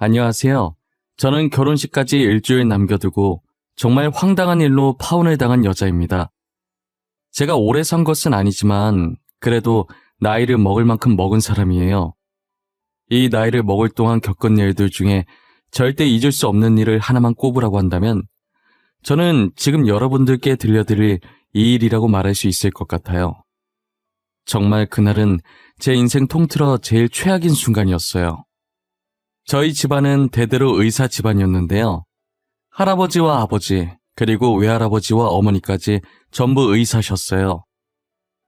안녕하세요. 저는 결혼식까지 일주일 남겨두고 정말 황당한 일로 파혼을 당한 여자입니다. 제가 오래 산 것은 아니지만 그래도 나이를 먹을 만큼 먹은 사람이에요. 이 나이를 먹을 동안 겪은 일들 중에 절대 잊을 수 없는 일을 하나만 꼽으라고 한다면 저는 지금 여러분들께 들려드릴 이 일이라고 말할 수 있을 것 같아요. 정말 그날은 제 인생 통틀어 제일 최악인 순간이었어요. 저희 집안은 대대로 의사 집안이었는데요. 할아버지와 아버지, 그리고 외할아버지와 어머니까지 전부 의사셨어요.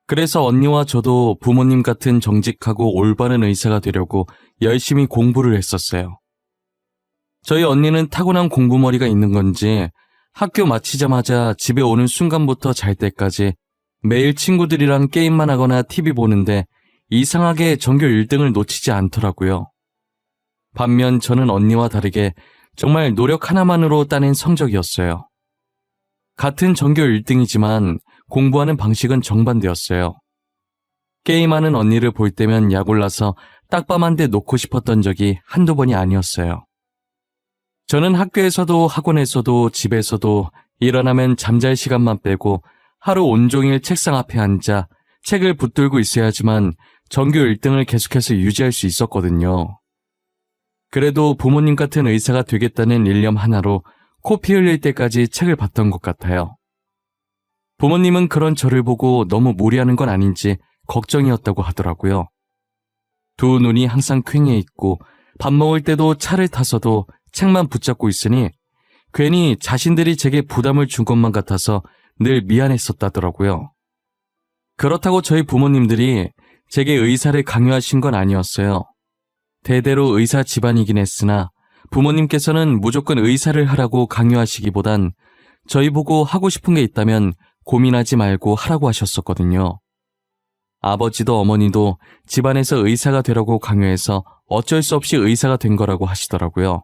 그래서 언니와 저도 부모님 같은 정직하고 올바른 의사가 되려고 열심히 공부를 했었어요. 저희 언니는 타고난 공부머리가 있는 건지 학교 마치자마자 집에 오는 순간부터 잘 때까지 매일 친구들이랑 게임만 하거나 TV 보는데 이상하게 전교 1등을 놓치지 않더라고요. 반면 저는 언니와 다르게 정말 노력 하나만으로 따낸 성적이었어요. 같은 전교 1등이지만 공부하는 방식은 정반대였어요. 게임하는 언니를 볼 때면 약 올라서 딱밤 한 대 놓고 싶었던 적이 한두 번이 아니었어요. 저는 학교에서도 학원에서도 집에서도 일어나면 잠잘 시간만 빼고 하루 온종일 책상 앞에 앉아 책을 붙들고 있어야지만 전교 1등을 계속해서 유지할 수 있었거든요. 그래도 부모님 같은 의사가 되겠다는 일념 하나로 코피 흘릴 때까지 책을 봤던 것 같아요. 부모님은 그런 저를 보고 너무 무리하는 건 아닌지 걱정이었다고 하더라고요. 두 눈이 항상 퀭해 있고 밥 먹을 때도 차를 타서도 책만 붙잡고 있으니 괜히 자신들이 제게 부담을 준 것만 같아서 늘 미안했었다더라고요. 그렇다고 저희 부모님들이 제게 의사를 강요하신 건 아니었어요. 대대로 의사 집안이긴 했으나 부모님께서는 무조건 의사를 하라고 강요하시기보단 저희 보고 하고 싶은 게 있다면 고민하지 말고 하라고 하셨었거든요. 아버지도 어머니도 집안에서 의사가 되라고 강요해서 어쩔 수 없이 의사가 된 거라고 하시더라고요.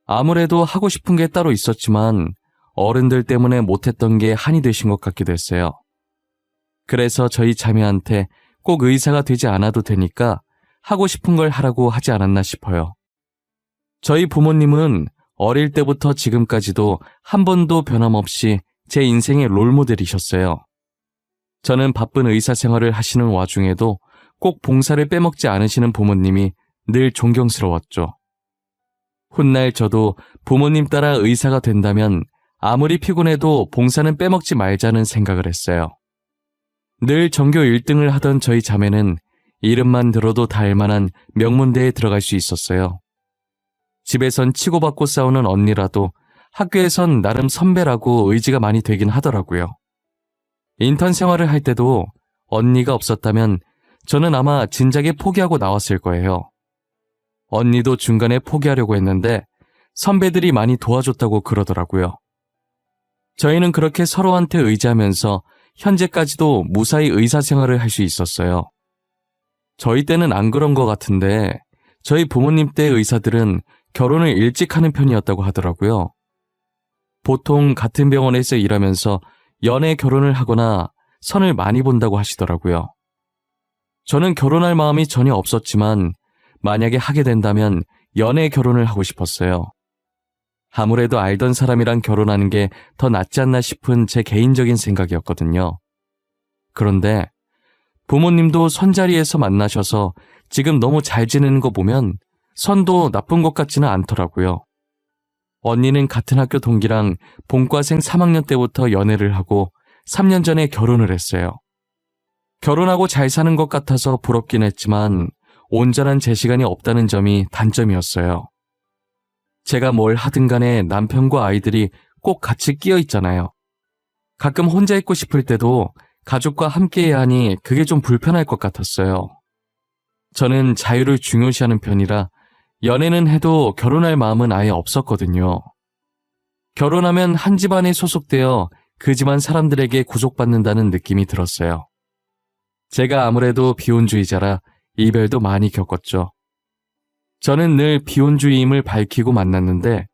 아무래도 하고 싶은 게 따로 있었지만 어른들 때문에 못했던 게 한이 되신 것 같기도 했어요. 그래서 저희 자매한테 꼭 의사가 되지 않아도 되니까 하고 싶은 걸 하라고 하지 않았나 싶어요. 저희 부모님은 어릴 때부터 지금까지도 한 번도 변함없이 제 인생의 롤모델이셨어요. 저는 바쁜 의사 생활을 하시는 와중에도 꼭 봉사를 빼먹지 않으시는 부모님이 늘 존경스러웠죠. 훗날 저도 부모님 따라 의사가 된다면 아무리 피곤해도 봉사는 빼먹지 말자는 생각을 했어요. 늘 전교 1등을 하던 저희 자매는 이름만 들어도 다 알만한 명문대에 들어갈 수 있었어요. 집에선 치고받고 싸우는 언니라도 학교에선 나름 선배라고 의지가 많이 되긴 하더라고요. 인턴 생활을 할 때도 언니가 없었다면 저는 아마 진작에 포기하고 나왔을 거예요. 언니도 중간에 포기하려고 했는데 선배들이 많이 도와줬다고 그러더라고요. 저희는 그렇게 서로한테 의지하면서 현재까지도 무사히 의사 생활을 할 수 있었어요. 저희 때는 안 그런 것 같은데 저희 부모님 때 의사들은 결혼을 일찍 하는 편이었다고 하더라고요. 보통 같은 병원에서 일하면서 연애 결혼을 하거나 선을 많이 본다고 하시더라고요. 저는 결혼할 마음이 전혀 없었지만 만약에 하게 된다면 연애 결혼을 하고 싶었어요. 아무래도 알던 사람이랑 결혼하는 게 더 낫지 않나 싶은 제 개인적인 생각이었거든요. 그런데 부모님도 선자리에서 만나셔서 지금 너무 잘 지내는 거 보면 선도 나쁜 것 같지는 않더라고요. 언니는 같은 학교 동기랑 본과생 3학년 때부터 연애를 하고 3년 전에 결혼을 했어요. 결혼하고 잘 사는 것 같아서 부럽긴 했지만 온전한 제 시간이 없다는 점이 단점이었어요. 제가 뭘 하든 간에 남편과 아이들이 꼭 같이 끼어 있잖아요. 가끔 혼자 있고 싶을 때도 가족과 함께해야 하니 그게 좀 불편할 것 같았어요. 저는 자유를 중요시하는 편이라 연애는 해도 결혼할 마음은 아예 없었거든요. 결혼하면 한 집안에 소속되어 그 집안 사람들에게 구속받는다는 느낌이 들었어요. 제가 아무래도 비혼주의자라 이별도 많이 겪었죠. 저는 늘 비혼주의임을 밝히고 만났는데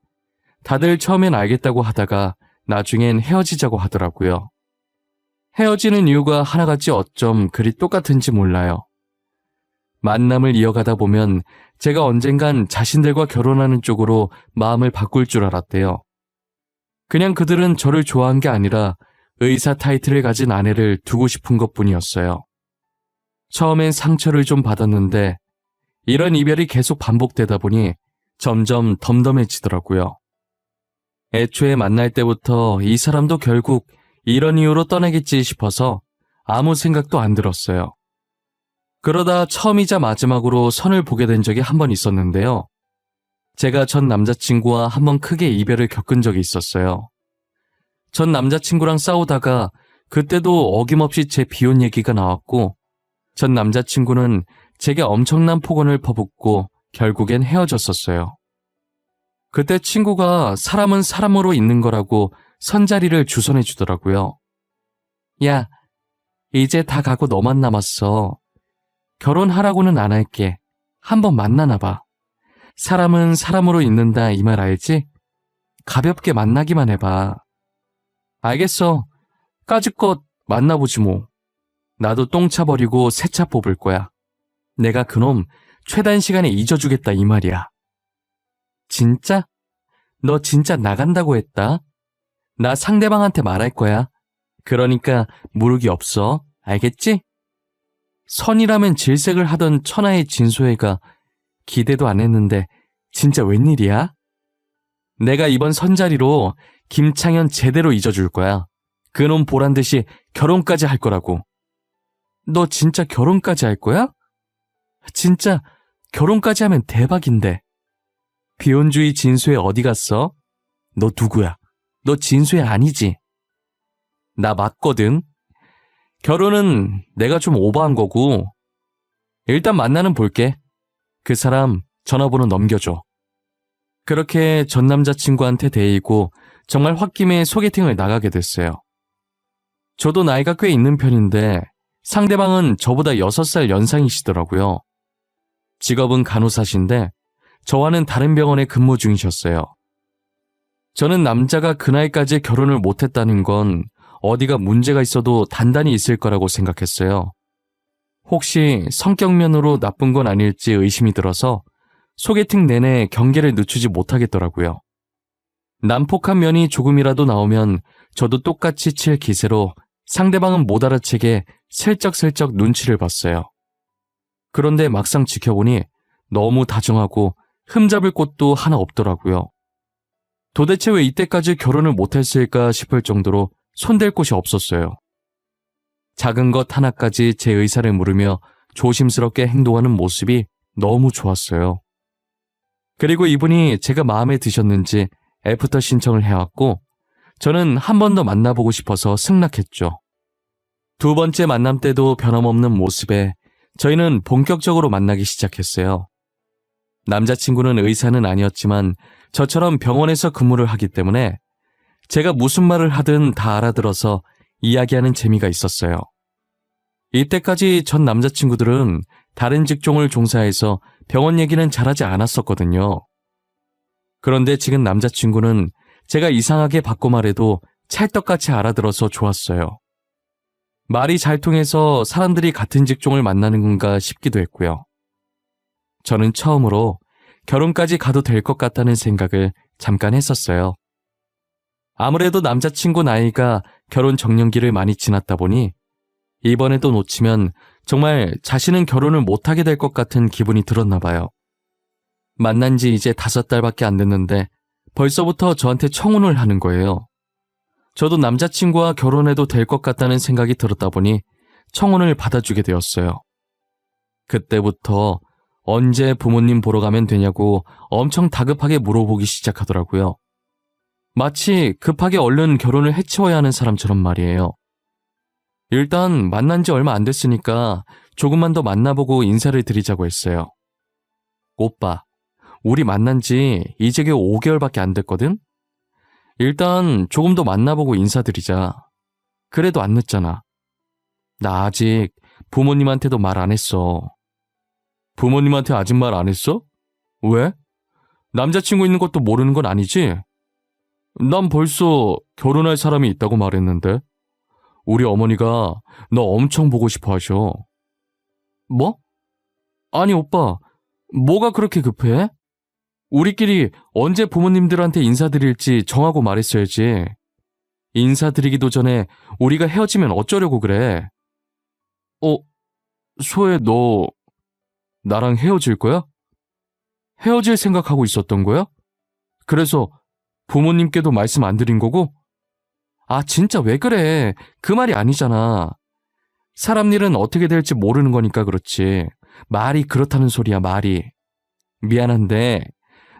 다들 처음엔 알겠다고 하다가 나중엔 헤어지자고 하더라고요. 헤어지는 이유가 하나같이 어쩜 그리 똑같은지 몰라요. 만남을 이어가다 보면 제가 언젠간 자신들과 결혼하는 쪽으로 마음을 바꿀 줄 알았대요. 그냥 그들은 저를 좋아한 게 아니라 의사 타이틀을 가진 아내를 두고 싶은 것뿐이었어요. 처음엔 상처를 좀 받았는데 이런 이별이 계속 반복되다 보니 점점 덤덤해지더라고요. 애초에 만날 때부터 이 사람도 결국 이런 이유로 떠나겠지 싶어서 아무 생각도 안 들었어요. 그러다 처음이자 마지막으로 선을 보게 된 적이 한 번 있었는데요. 제가 전 남자친구와 한 번 크게 이별을 겪은 적이 있었어요. 전 남자친구랑 싸우다가 그때도 어김없이 제 비혼 얘기가 나왔고 전 남자친구는 제게 엄청난 폭언을 퍼붓고 결국엔 헤어졌었어요. 그때 친구가 사람은 사람으로 있는 거라고 선자리를 주선해 주더라고요. 야, 이제 다 가고 너만 남았어. 결혼하라고는 안 할게. 한번 만나나 봐. 사람은 사람으로 있는다 이 말 알지? 가볍게 만나기만 해봐. 알겠어. 까짓것 만나보지 뭐. 나도 똥차 버리고 새 차 뽑을 거야. 내가 그놈 최단 시간에 잊어주겠다 이 말이야. 진짜? 너 진짜 나간다고 했다? 나 상대방한테 말할 거야. 그러니까 무르기 없어. 알겠지? 선이라면 질색을 하던 천하의 진소혜가 기대도 안 했는데 진짜 웬일이야? 내가 이번 선자리로 김창현 제대로 잊어줄 거야. 그놈 보란 듯이 결혼까지 할 거라고. 너 진짜 결혼까지 할 거야? 진짜 결혼까지 하면 대박인데. 비혼주의 진수혜 어디 갔어? 너 누구야? 너 진수혜 아니지? 나 맞거든. 결혼은 내가 좀 오버한 거고. 일단 만나는 볼게. 그 사람 전화번호 넘겨줘. 그렇게 전 남자친구한테 데이고 정말 홧김에 소개팅을 나가게 됐어요. 저도 나이가 꽤 있는 편인데 상대방은 저보다 6살 연상이시더라고요. 직업은 간호사신데 저와는 다른 병원에 근무 중이셨어요. 저는 남자가 그 나이까지 결혼을 못했다는 건 어디가 문제가 있어도 단단히 있을 거라고 생각했어요. 혹시 성격면으로 나쁜 건 아닐지 의심이 들어서 소개팅 내내 경계를 늦추지 못하겠더라고요. 난폭한 면이 조금이라도 나오면 저도 똑같이 칠 기세로 상대방은 못 알아채게 슬쩍슬쩍 눈치를 봤어요. 그런데 막상 지켜보니 너무 다정하고 흠잡을 곳도 하나 없더라고요. 도대체 왜 이때까지 결혼을 못했을까 싶을 정도로 손댈 곳이 없었어요. 작은 것 하나까지 제 의사를 물으며 조심스럽게 행동하는 모습이 너무 좋았어요. 그리고 이분이 제가 마음에 드셨는지 애프터 신청을 해왔고 저는 한 번 더 만나보고 싶어서 승낙했죠. 두 번째 만남 때도 변함없는 모습에 저희는 본격적으로 만나기 시작했어요. 남자친구는 의사는 아니었지만 저처럼 병원에서 근무를 하기 때문에 제가 무슨 말을 하든 다 알아들어서 이야기하는 재미가 있었어요. 이때까지 전 남자친구들은 다른 직종을 종사해서 병원 얘기는 잘하지 않았었거든요. 그런데 지금 남자친구는 제가 이상하게 받고 말해도 찰떡같이 알아들어서 좋았어요. 말이 잘 통해서 사람들이 같은 직종을 만나는 건가 싶기도 했고요. 저는 처음으로 결혼까지 가도 될 것 같다는 생각을 잠깐 했었어요. 아무래도 남자친구 나이가 결혼 정년기를 많이 지났다 보니 이번에도 놓치면 정말 자신은 결혼을 못하게 될 것 같은 기분이 들었나 봐요. 만난 지 이제 5달밖에 안 됐는데 벌써부터 저한테 청혼을 하는 거예요. 저도 남자친구와 결혼해도 될 것 같다는 생각이 들었다 보니 청혼을 받아주게 되었어요. 그때부터 언제 부모님 보러 가면 되냐고 엄청 다급하게 물어보기 시작하더라고요. 마치 급하게 얼른 결혼을 해치워야 하는 사람처럼 말이에요. 일단 만난 지 얼마 안 됐으니까 조금만 더 만나보고 인사를 드리자고 했어요. 오빠, 우리 만난 지 이제 겨우 5개월밖에 안 됐거든? 일단 조금 더 만나보고 인사드리자. 그래도 안 늦잖아. 나 아직 부모님한테도 말 안 했어. 부모님한테 아직 말 안 했어? 왜? 남자친구 있는 것도 모르는 건 아니지? 난 벌써 결혼할 사람이 있다고 말했는데. 우리 어머니가 너 엄청 보고 싶어 하셔. 뭐? 아니 오빠, 뭐가 그렇게 급해? 우리끼리 언제 부모님들한테 인사드릴지 정하고 말했어야지. 인사드리기도 전에 우리가 헤어지면 어쩌려고 그래? 소혜, 너 나랑 헤어질 거야? 헤어질 생각하고 있었던 거야? 그래서 부모님께도 말씀 안 드린 거고? 아, 진짜 왜 그래? 그 말이 아니잖아. 사람 일은 어떻게 될지 모르는 거니까 그렇지. 말이 그렇다는 소리야, 말이. 미안한데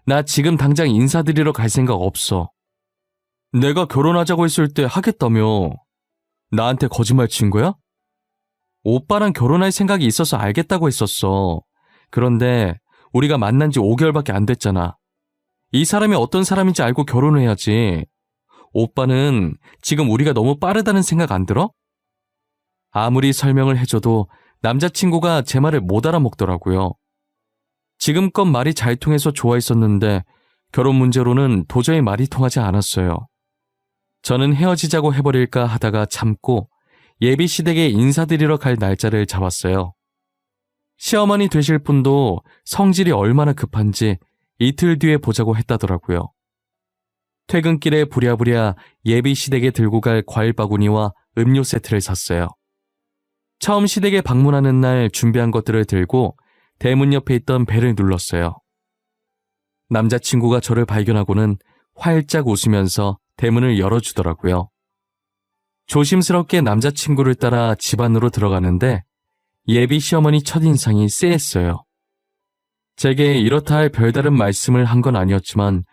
나 지금 당장 인사드리러 갈 생각 없어. 내가 결혼하자고 했을 때 하겠다며. 나한테 거짓말 친 거야? 오빠랑 결혼할 생각이 있어서 알겠다고 했었어. 그런데 우리가 만난 지 5개월밖에 안 됐잖아. 이 사람이 어떤 사람인지 알고 결혼을 해야지. 오빠는 지금 우리가 너무 빠르다는 생각 안 들어? 아무리 설명을 해줘도 남자친구가 제 말을 못 알아먹더라고요. 지금껏 말이 잘 통해서 좋아했었는데 결혼 문제로는 도저히 말이 통하지 않았어요. 저는 헤어지자고 해버릴까 하다가 참고 예비 시댁에 인사드리러 갈 날짜를 잡았어요. 시어머니 되실 분도 성질이 얼마나 급한지 이틀 뒤에 보자고 했다더라고요. 퇴근길에 부랴부랴 예비 시댁에 들고 갈 과일 바구니와 음료 세트를 샀어요. 처음 시댁에 방문하는 날 준비한 것들을 들고 대문 옆에 있던 벨을 눌렀어요. 남자친구가 저를 발견하고는 활짝 웃으면서 대문을 열어주더라고요. 조심스럽게 남자친구를 따라 집 안으로 들어가는데 예비 시어머니 첫인상이 쎄했어요. 제게 이렇다 할 별다른 말씀을 한 건 아니었지만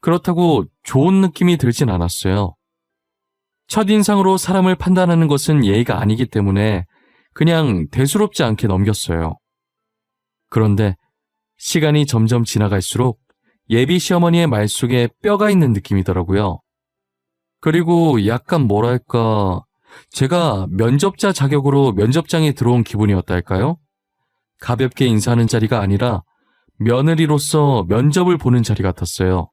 그렇다고 좋은 느낌이 들진 않았어요. 첫인상으로 사람을 판단하는 것은 예의가 아니기 때문에 그냥 대수롭지 않게 넘겼어요. 그런데 시간이 점점 지나갈수록 예비 시어머니의 말 속에 뼈가 있는 느낌이더라고요. 그리고 약간 뭐랄까, 제가 면접자 자격으로 면접장에 들어온 기분이었달까요? 가볍게 인사하는 자리가 아니라 며느리로서 면접을 보는 자리 같았어요.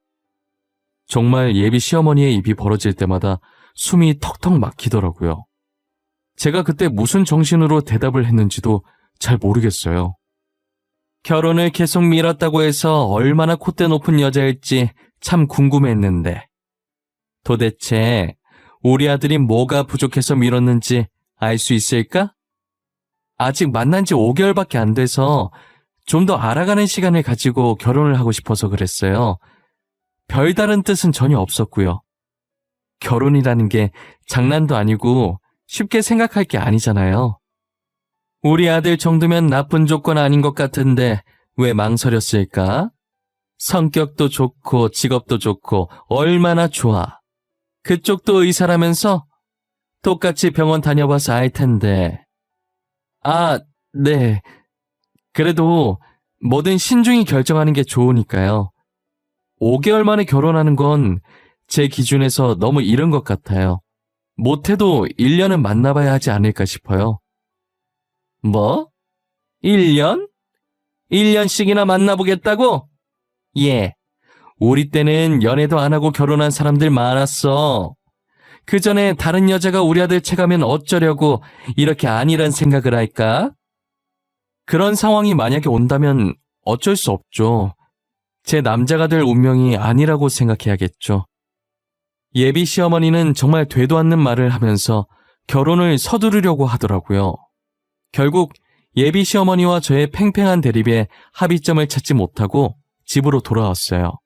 정말 예비 시어머니의 입이 벌어질 때마다 숨이 턱턱 막히더라고요. 제가 그때 무슨 정신으로 대답을 했는지도 잘 모르겠어요. 결혼을 계속 미뤘다고 해서 얼마나 콧대 높은 여자일지 참 궁금했는데 도대체 우리 아들이 뭐가 부족해서 미뤘는지 알 수 있을까? 아직 만난 지 5개월밖에 안 돼서 좀 더 알아가는 시간을 가지고 결혼을 하고 싶어서 그랬어요. 별다른 뜻은 전혀 없었고요. 결혼이라는 게 장난도 아니고 쉽게 생각할 게 아니잖아요. 우리 아들 정도면 나쁜 조건 아닌 것 같은데 왜 망설였을까? 성격도 좋고 직업도 좋고 얼마나 좋아. 그쪽도 의사라면서? 똑같이 병원 다녀봐서 알 텐데. 아, 네. 그래도 뭐든 신중히 결정하는 게 좋으니까요. 5개월 만에 결혼하는 건 제 기준에서 너무 이른 것 같아요. 못해도 1년은 만나봐야 하지 않을까 싶어요. 뭐? 1년? 1년씩이나 만나보겠다고? 예. 우리 때는 연애도 안 하고 결혼한 사람들 많았어. 그 전에 다른 여자가 우리 아들 채가면 어쩌려고 이렇게 안일한 생각을 할까? 그런 상황이 만약에 온다면 어쩔 수 없죠. 제 남자가 될 운명이 아니라고 생각해야겠죠. 예비 시어머니는 정말 되도 않는 말을 하면서 결혼을 서두르려고 하더라고요. 결국 예비 시어머니와 저의 팽팽한 대립에 합의점을 찾지 못하고 집으로 돌아왔어요.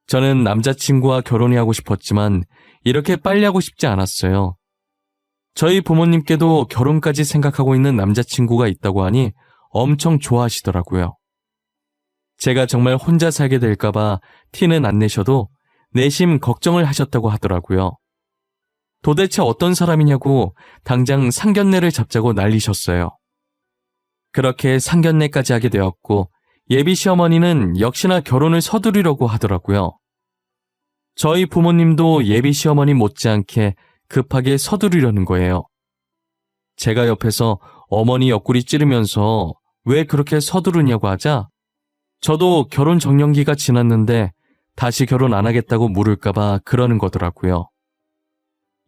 저는 남자친구와 결혼이 하고 싶었지만 이렇게 빨리 하고 싶지 않았어요. 저희 부모님께도 결혼까지 생각하고 있는 남자친구가 있다고 하니 엄청 좋아하시더라고요. 제가 정말 혼자 살게 될까봐 티는 안 내셔도 내심 걱정을 하셨다고 하더라고요. 도대체 어떤 사람이냐고 당장 상견례를 잡자고 난리셨어요. 그렇게 상견례까지 하게 되었고 예비 시어머니는 역시나 결혼을 서두르려고 하더라고요. 저희 부모님도 예비 시어머니 못지않게 급하게 서두르려는 거예요. 제가 옆에서 어머니 옆구리 찌르면서 왜 그렇게 서두르냐고 하자 저도 결혼 정년기가 지났는데 다시 결혼 안 하겠다고 물을까봐 그러는 거더라고요.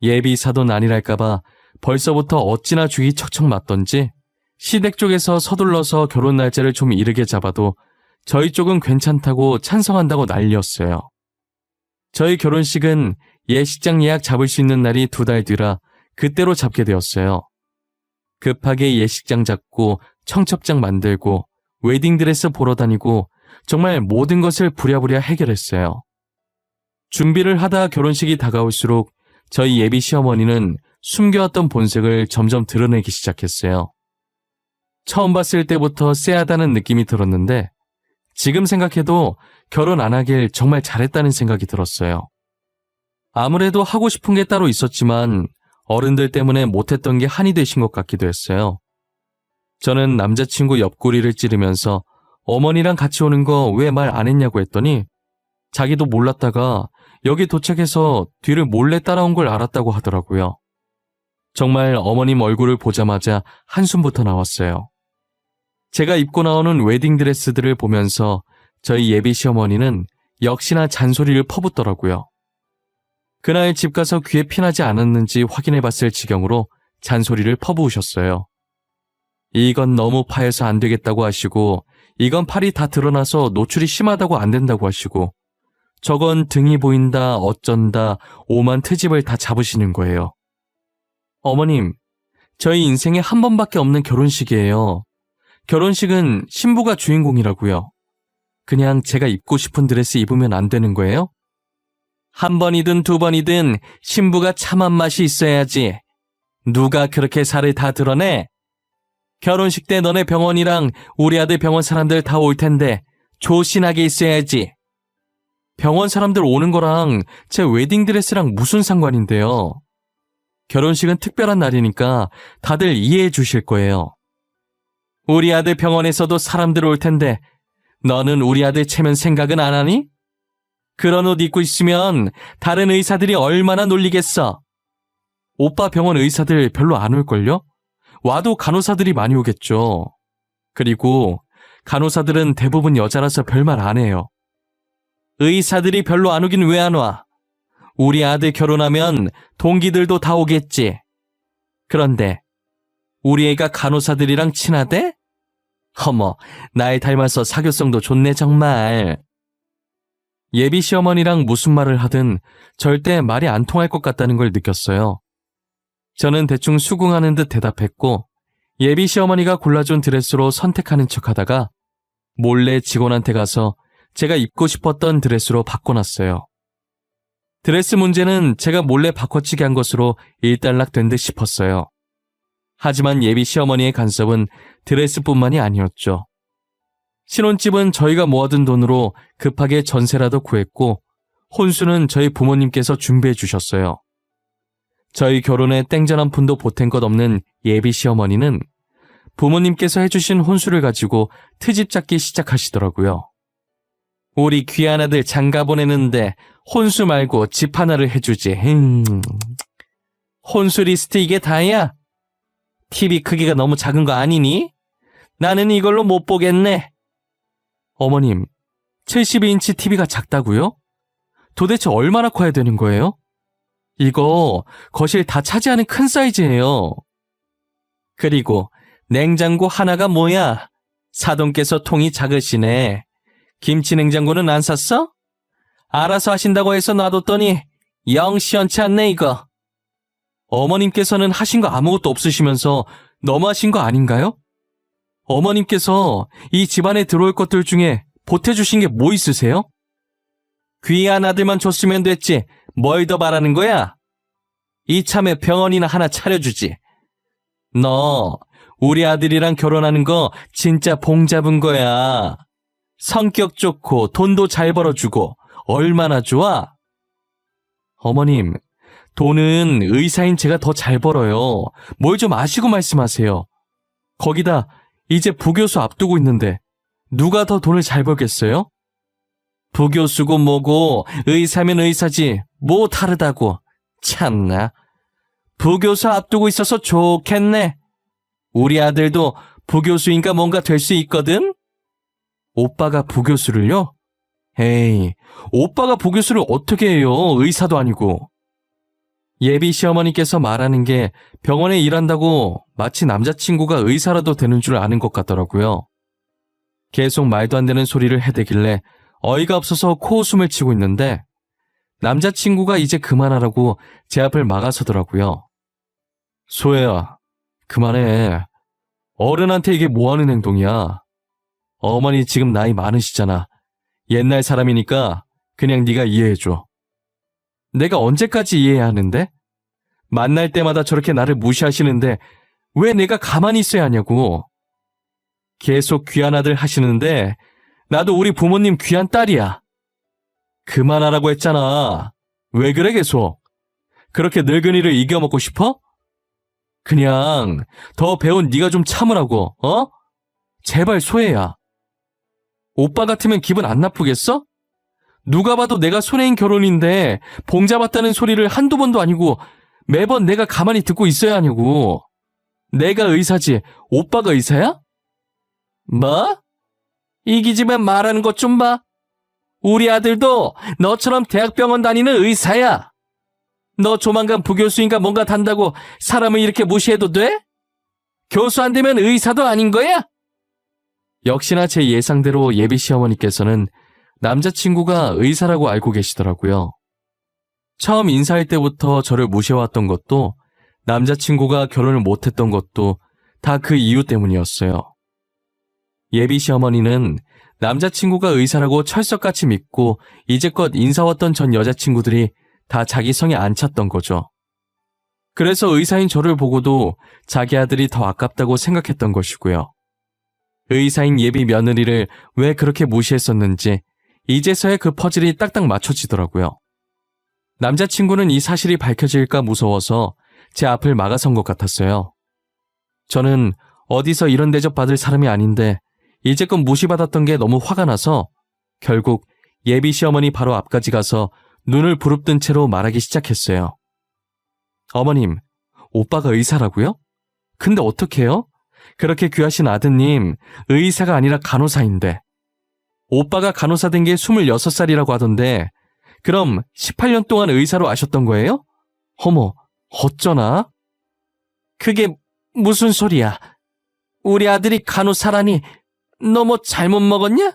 예비 사돈 아니랄까봐 벌써부터 어찌나 죽이 척척 맞던지 시댁 쪽에서 서둘러서 결혼 날짜를 좀 이르게 잡아도 저희 쪽은 괜찮다고 찬성한다고 난리였어요. 저희 결혼식은 예식장 예약 잡을 수 있는 날이 2달 뒤라 그때로 잡게 되었어요. 급하게 예식장 잡고 청첩장 만들고 웨딩드레스 보러 다니고 정말 모든 것을 부랴부랴 해결했어요. 준비를 하다 결혼식이 다가올수록 저희 예비 시어머니는 숨겨왔던 본색을 점점 드러내기 시작했어요. 처음 봤을 때부터 쎄하다는 느낌이 들었는데 지금 생각해도 결혼 안 하길 정말 잘했다는 생각이 들었어요. 아무래도 하고 싶은 게 따로 있었지만 어른들 때문에 못했던 게 한이 되신 것 같기도 했어요. 저는 남자친구 옆구리를 찌르면서 어머니랑 같이 오는 거 왜 말 안 했냐고 했더니 자기도 몰랐다가 여기 도착해서 뒤를 몰래 따라온 걸 알았다고 하더라고요. 정말 어머님 얼굴을 보자마자 한숨부터 나왔어요. 제가 입고 나오는 웨딩드레스들을 보면서 저희 예비 시어머니는 역시나 잔소리를 퍼붓더라고요. 그날 집 가서 귀에 피나지 않았는지 확인해봤을 지경으로 잔소리를 퍼부으셨어요. 이건 너무 파여서 안 되겠다고 하시고 이건 팔이 다 드러나서 노출이 심하다고 안 된다고 하시고 저건 등이 보인다 어쩐다 오만 트집을 다 잡으시는 거예요. 어머님, 저희 인생에 한 번밖에 없는 결혼식이에요. 결혼식은 신부가 주인공이라고요. 그냥 제가 입고 싶은 드레스 입으면 안 되는 거예요? 한 번이든 2번이든 신부가 참한 맛이 있어야지. 누가 그렇게 살을 다 드러내? 결혼식 때 너네 병원이랑 우리 아들 병원 사람들 다 올 텐데 조신하게 있어야지. 병원 사람들 오는 거랑 제 웨딩드레스랑 무슨 상관인데요? 결혼식은 특별한 날이니까 다들 이해해 주실 거예요. 우리 아들 병원에서도 사람들 올 텐데 너는 우리 아들 체면 생각은 안 하니? 그런 옷 입고 있으면 다른 의사들이 얼마나 놀리겠어. 오빠 병원 의사들 별로 안 올걸요? 와도 간호사들이 많이 오겠죠. 그리고 간호사들은 대부분 여자라서 별말 안 해요. 의사들이 별로 안 오긴 왜 안 와? 우리 아들 결혼하면 동기들도 다 오겠지. 그런데 우리 애가 간호사들이랑 친하대? 어머, 날 닮아서 사교성도 좋네 정말. 예비 시어머니랑 무슨 말을 하든 절대 말이 안 통할 것 같다는 걸 느꼈어요. 저는 대충 수긍하는 듯 대답했고 예비 시어머니가 골라준 드레스로 선택하는 척하다가 몰래 직원한테 가서 제가 입고 싶었던 드레스로 바꿔놨어요. 드레스 문제는 제가 몰래 바꿔치기 한 것으로 일단락된 듯 싶었어요. 하지만 예비 시어머니의 간섭은 드레스뿐만이 아니었죠. 신혼집은 저희가 모아둔 돈으로 급하게 전세라도 구했고 혼수는 저희 부모님께서 준비해 주셨어요. 저희 결혼에 땡전 한 푼도 보탠 것 없는 예비 시어머니는 부모님께서 해주신 혼수를 가지고 트집 잡기 시작하시더라고요. 우리 귀한 아들 장가 보내는데 혼수 말고 집 하나를 해주지. 혼수 리스트 이게 다야? TV 크기가 너무 작은 거 아니니? 나는 이걸로 못 보겠네. 어머님, 72인치 TV가 작다고요? 도대체 얼마나 커야 되는 거예요? 이거 거실 다 차지하는 큰 사이즈예요. 그리고 냉장고 하나가 뭐야? 사돈께서 통이 작으시네. 김치 냉장고는 안 샀어? 알아서 하신다고 해서 놔뒀더니 영 시원치 않네 이거. 어머님께서는 하신 거 아무것도 없으시면서 너무하신 거 아닌가요? 어머님께서 이 집안에 들어올 것들 중에 보태주신 게 뭐 있으세요? 귀한 아들만 줬으면 됐지 뭘 더 바라는 거야? 이참에 병원이나 하나 차려주지. 너 우리 아들이랑 결혼하는 거 진짜 봉 잡은 거야. 성격 좋고 돈도 잘 벌어주고 얼마나 좋아? 어머님, 돈은 의사인 제가 더 잘 벌어요. 뭘 좀 아시고 말씀하세요. 거기다 이제 부교수 앞두고 있는데 누가 더 돈을 잘 벌겠어요? 부교수고 뭐고 의사면 의사지 뭐 다르다고. 참나. 부교수 앞두고 있어서 좋겠네. 우리 아들도 부교수인가 뭔가 될 수 있거든? 오빠가 부교수를요? 에이, 오빠가 부교수를 어떻게 해요? 의사도 아니고. 예비 시어머니께서 말하는 게 병원에 일한다고 마치 남자친구가 의사라도 되는 줄 아는 것 같더라고요. 계속 말도 안 되는 소리를 해대길래 어이가 없어서 코웃음을 치고 있는데 남자친구가 이제 그만하라고 제 앞을 막아서더라고요. 소혜야, 그만해. 어른한테 이게 뭐하는 행동이야. 어머니 지금 나이 많으시잖아. 옛날 사람이니까 그냥 네가 이해해줘. 내가 언제까지 이해해야 하는데? 만날 때마다 저렇게 나를 무시하시는데 왜 내가 가만히 있어야 하냐고. 계속 귀한 아들 하시는데 나도 우리 부모님 귀한 딸이야. 그만하라고 했잖아. 왜 그래 계속? 그렇게 늙은이를 이겨먹고 싶어? 그냥 더 배운 네가 좀 참으라고, 어? 제발 소혜야. 오빠 같으면 기분 안 나쁘겠어? 누가 봐도 내가 손해인 결혼인데 봉잡았다는 소리를 한두 번도 아니고 매번 내가 가만히 듣고 있어야 하냐고. 내가 의사지 오빠가 의사야? 뭐? 이기지만 말하는 것 좀 봐. 우리 아들도 너처럼 대학병원 다니는 의사야. 너 조만간 부교수인가 뭔가 단다고 사람을 이렇게 무시해도 돼? 교수 안 되면 의사도 아닌 거야? 역시나 제 예상대로 예비 시어머니께서는 남자친구가 의사라고 알고 계시더라고요. 처음 인사할 때부터 저를 무시해왔던 것도 남자친구가 결혼을 못했던 것도 다 그 이유 때문이었어요. 예비 시어머니는 남자친구가 의사라고 철석같이 믿고 이제껏 인사왔던 전 여자친구들이 다 자기 성에 안 찼던 거죠. 그래서 의사인 저를 보고도 자기 아들이 더 아깝다고 생각했던 것이고요. 의사인 예비 며느리를 왜 그렇게 무시했었는지 이제서야 그 퍼즐이 딱딱 맞춰지더라고요. 남자친구는 이 사실이 밝혀질까 무서워서 제 앞을 막아선 것 같았어요. 저는 어디서 이런 대접 받을 사람이 아닌데 이제껏 무시받았던 게 너무 화가 나서 결국 예비 시어머니 바로 앞까지 가서 눈을 부릅뜬 채로 말하기 시작했어요. 어머님, 오빠가 의사라고요? 근데 어떡해요? 그렇게 귀하신 아드님, 의사가 아니라 간호사인데. 오빠가 간호사 된 게 26살이라고 하던데 그럼 18년 동안 의사로 아셨던 거예요? 어머, 어쩌나? 그게 무슨 소리야? 우리 아들이 간호사라니 너 뭐 잘못 먹었냐?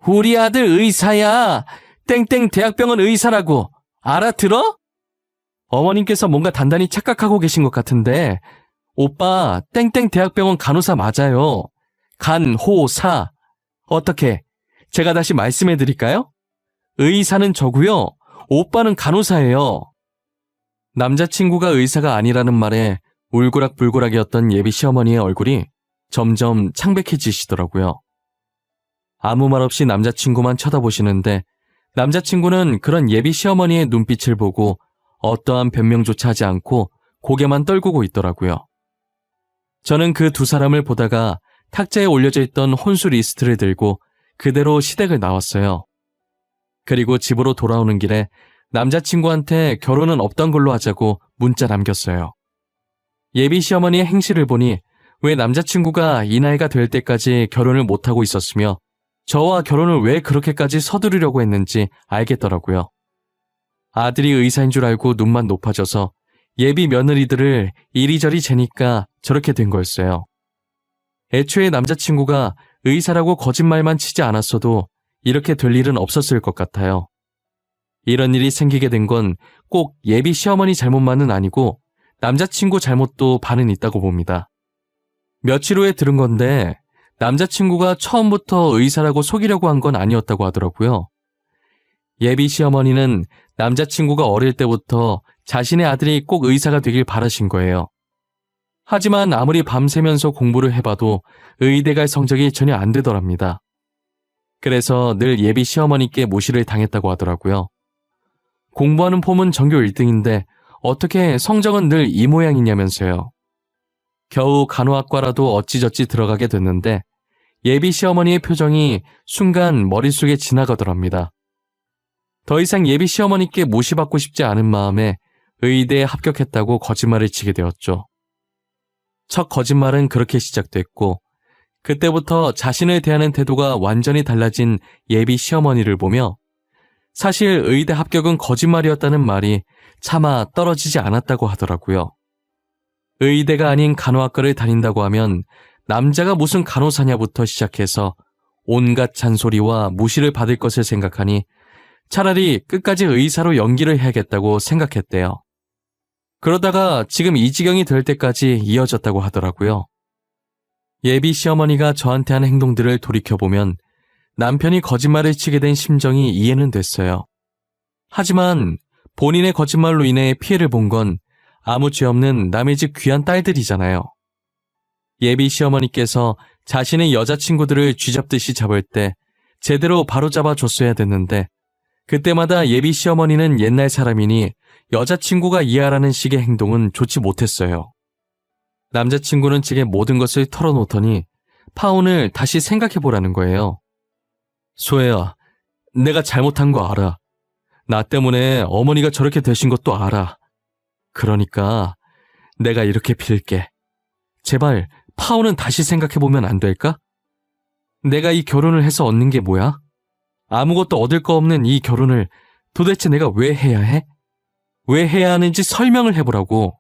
우리 아들 의사야. 땡땡 대학병원 의사라고. 알아들어? 어머님께서 뭔가 단단히 착각하고 계신 것 같은데 오빠 땡땡 대학병원 간호사 맞아요. 간호사. 어떻게? 제가 다시 말씀해 드릴까요? 의사는 저고요. 오빠는 간호사예요. 남자친구가 의사가 아니라는 말에 울고락불고락이었던 예비 시어머니의 얼굴이 점점 창백해지시더라고요. 아무 말 없이 남자친구만 쳐다보시는데 남자친구는 그런 예비 시어머니의 눈빛을 보고 어떠한 변명조차 하지 않고 고개만 떨구고 있더라고요. 저는 그 두 사람을 보다가 탁자에 올려져 있던 혼수 리스트를 들고 그대로 시댁을 나왔어요. 그리고 집으로 돌아오는 길에 남자친구한테 결혼은 없던 걸로 하자고 문자 남겼어요. 예비 시어머니의 행실을 보니 왜 남자친구가 이 나이가 될 때까지 결혼을 못하고 있었으며 저와 결혼을 왜 그렇게까지 서두르려고 했는지 알겠더라고요. 아들이 의사인 줄 알고 눈만 높아져서 예비 며느리들을 이리저리 재니까 저렇게 된 거였어요. 애초에 남자친구가 의사라고 거짓말만 치지 않았어도 이렇게 될 일은 없었을 것 같아요. 이런 일이 생기게 된 건 꼭 예비 시어머니 잘못만은 아니고 남자친구 잘못도 반은 있다고 봅니다. 며칠 후에 들은 건데 남자친구가 처음부터 의사라고 속이려고 한 건 아니었다고 하더라고요. 예비 시어머니는 남자친구가 어릴 때부터 자신의 아들이 꼭 의사가 되길 바라신 거예요. 하지만 아무리 밤새면서 공부를 해봐도 의대 갈 성적이 전혀 안 되더랍니다. 그래서 늘 예비 시어머니께 무시를 당했다고 하더라고요. 공부하는 폼은 전교 1등인데 어떻게 성적은 늘 이 모양이냐면서요. 겨우 간호학과라도 어찌저찌 들어가게 됐는데 예비 시어머니의 표정이 순간 머릿속에 지나가더랍니다. 더 이상 예비 시어머니께 무시받고 싶지 않은 마음에 의대에 합격했다고 거짓말을 치게 되었죠. 첫 거짓말은 그렇게 시작됐고 그때부터 자신을 대하는 태도가 완전히 달라진 예비 시어머니를 보며 사실 의대 합격은 거짓말이었다는 말이 차마 떨어지지 않았다고 하더라고요. 의대가 아닌 간호학과를 다닌다고 하면 남자가 무슨 간호사냐부터 시작해서 온갖 잔소리와 무시를 받을 것을 생각하니 차라리 끝까지 의사로 연기를 해야겠다고 생각했대요. 그러다가 지금 이 지경이 될 때까지 이어졌다고 하더라고요. 예비 시어머니가 저한테 한 행동들을 돌이켜보면 남편이 거짓말을 치게 된 심정이 이해는 됐어요. 하지만 본인의 거짓말로 인해 피해를 본 건 아무 죄 없는 남의 집 귀한 딸들이잖아요. 예비 시어머니께서 자신의 여자친구들을 쥐잡듯이 잡을 때 제대로 바로잡아 줬어야 됐는데 그때마다 예비 시어머니는 옛날 사람이니 여자친구가 이해하라는 식의 행동은 좋지 못했어요. 남자친구는 제게 모든 것을 털어놓더니 파혼을 다시 생각해보라는 거예요. 소혜야, 내가 잘못한 거 알아. 나 때문에 어머니가 저렇게 되신 것도 알아. 그러니까 내가 이렇게 빌게. 제발 파혼은 다시 생각해보면 안 될까? 내가 이 결혼을 해서 얻는 게 뭐야? 아무것도 얻을 거 없는 이 결혼을 도대체 내가 왜 해야 해? 왜 해야 하는지 설명을 해보라고.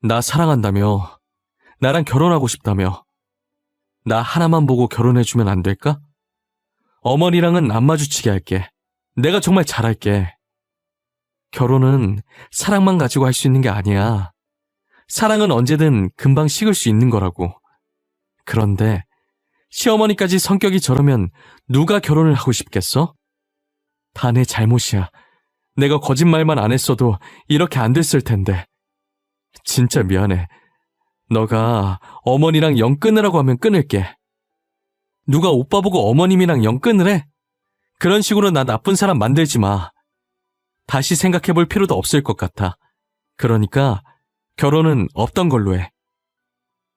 나 사랑한다며. 나랑 결혼하고 싶다며. 나 하나만 보고 결혼해주면 안 될까? 어머니랑은 안 마주치게 할게. 내가 정말 잘할게. 결혼은 사랑만 가지고 할 수 있는 게 아니야. 사랑은 언제든 금방 식을 수 있는 거라고. 그런데 시어머니까지 성격이 저러면 누가 결혼을 하고 싶겠어? 다 내 잘못이야. 내가 거짓말만 안 했어도 이렇게 안 됐을 텐데. 진짜 미안해. 너가 어머니랑 영 끊으라고 하면 끊을게. 누가 오빠 보고 어머님이랑 영 끊으래? 그런 식으로 나 나쁜 사람 만들지 마. 다시 생각해 볼 필요도 없을 것 같아. 그러니까 결혼은 없던 걸로 해.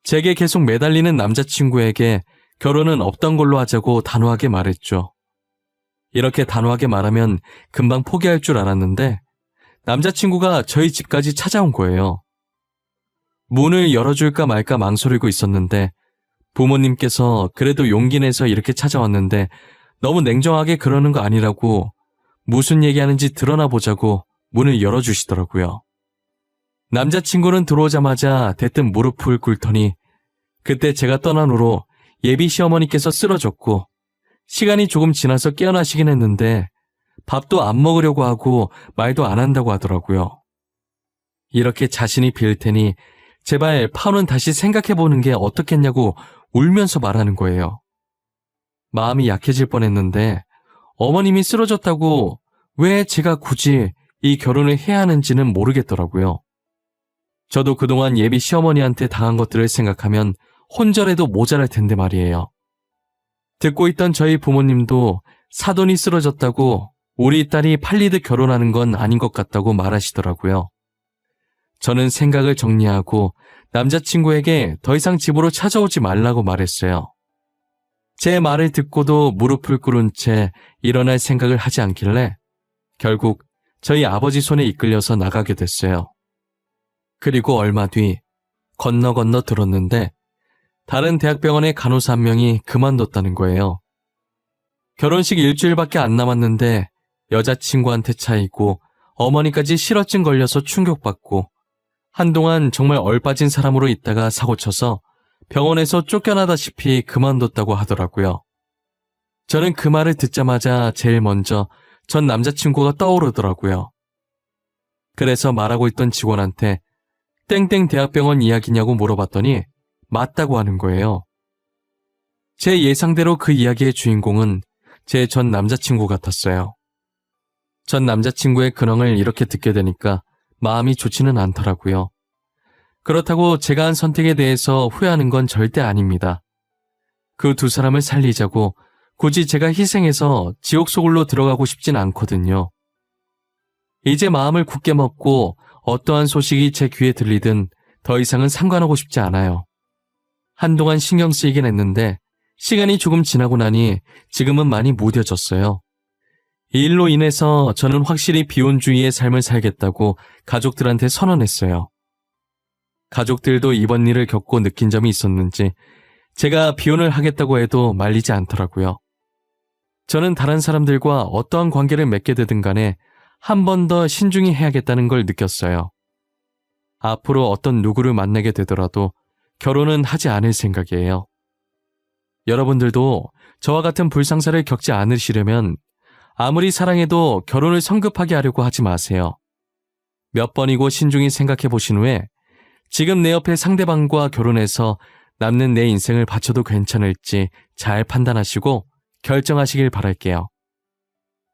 제게 계속 매달리는 남자친구에게 결혼은 없던 걸로 하자고 단호하게 말했죠. 이렇게 단호하게 말하면 금방 포기할 줄 알았는데 남자친구가 저희 집까지 찾아온 거예요. 문을 열어줄까 말까 망설이고 있었는데 부모님께서 그래도 용기 내서 이렇게 찾아왔는데 너무 냉정하게 그러는 거 아니라고 무슨 얘기하는지 드러나 보자고 문을 열어주시더라고요. 남자친구는 들어오자마자 대뜸 무릎을 꿇더니 그때 제가 떠난 후로 예비 시어머니께서 쓰러졌고 시간이 조금 지나서 깨어나시긴 했는데 밥도 안 먹으려고 하고 말도 안 한다고 하더라고요. 이렇게 자신이 빌 테니 제발 파혼은 다시 생각해보는 게 어떻겠냐고 울면서 말하는 거예요. 마음이 약해질 뻔했는데 어머님이 쓰러졌다고 왜 제가 굳이 이 결혼을 해야 하는지는 모르겠더라고요. 저도 그동안 예비 시어머니한테 당한 것들을 생각하면 혼절해도 모자랄 텐데 말이에요. 듣고 있던 저희 부모님도 사돈이 쓰러졌다고 우리 딸이 팔리듯 결혼하는 건 아닌 것 같다고 말하시더라고요. 저는 생각을 정리하고 남자친구에게 더 이상 집으로 찾아오지 말라고 말했어요. 제 말을 듣고도 무릎을 꿇은 채 일어날 생각을 하지 않길래 결국 저희 아버지 손에 이끌려서 나가게 됐어요. 그리고 얼마 뒤 건너 들었는데 다른 대학병원의 간호사 한 명이 그만뒀다는 거예요. 결혼식 일주일밖에 안 남았는데 여자친구한테 차이고 어머니까지 실어증 걸려서 충격받고 한동안 정말 얼빠진 사람으로 있다가 사고쳐서 병원에서 쫓겨나다시피 그만뒀다고 하더라고요. 저는 그 말을 듣자마자 제일 먼저 전 남자친구가 떠오르더라고요. 그래서 말하고 있던 직원한테 땡땡 대학병원 이야기냐고 물어봤더니 맞다고 하는 거예요. 제 예상대로 그 이야기의 주인공은 제 전 남자친구 같았어요. 전 남자친구의 근황을 이렇게 듣게 되니까 마음이 좋지는 않더라고요. 그렇다고 제가 한 선택에 대해서 후회하는 건 절대 아닙니다. 그 두 사람을 살리자고 굳이 제가 희생해서 지옥 속으로 들어가고 싶진 않거든요. 이제 마음을 굳게 먹고 어떠한 소식이 제 귀에 들리든 더 이상은 상관하고 싶지 않아요. 한동안 신경 쓰이긴 했는데 시간이 조금 지나고 나니 지금은 많이 무뎌졌어요. 이 일로 인해서 저는 확실히 비혼주의의 삶을 살겠다고 가족들한테 선언했어요. 가족들도 이번 일을 겪고 느낀 점이 있었는지 제가 비혼을 하겠다고 해도 말리지 않더라고요. 저는 다른 사람들과 어떠한 관계를 맺게 되든 간에 한 번 더 신중히 해야겠다는 걸 느꼈어요. 앞으로 어떤 누구를 만나게 되더라도 결혼은 하지 않을 생각이에요. 여러분들도 저와 같은 불상사를 겪지 않으시려면 아무리 사랑해도 결혼을 성급하게 하려고 하지 마세요. 몇 번이고 신중히 생각해 보신 후에 지금 내 옆에 상대방과 결혼해서 남는 내 인생을 바쳐도 괜찮을지 잘 판단하시고 결정하시길 바랄게요.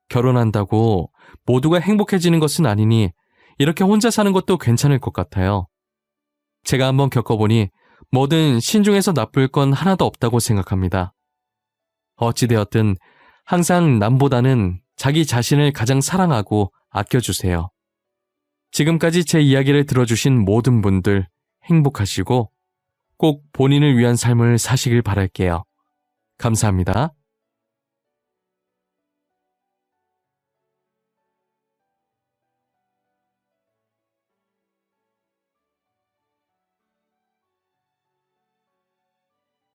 결혼한다고 모두가 행복해지는 것은 아니니 이렇게 혼자 사는 것도 괜찮을 것 같아요. 제가 한번 겪어보니 뭐든 신중해서 나쁠 건 하나도 없다고 생각합니다. 어찌되었든 항상 남보다는 자기 자신을 가장 사랑하고 아껴주세요. 지금까지 제 이야기를 들어주신 모든 분들 행복하시고 꼭 본인을 위한 삶을 사시길 바랄게요. 감사합니다.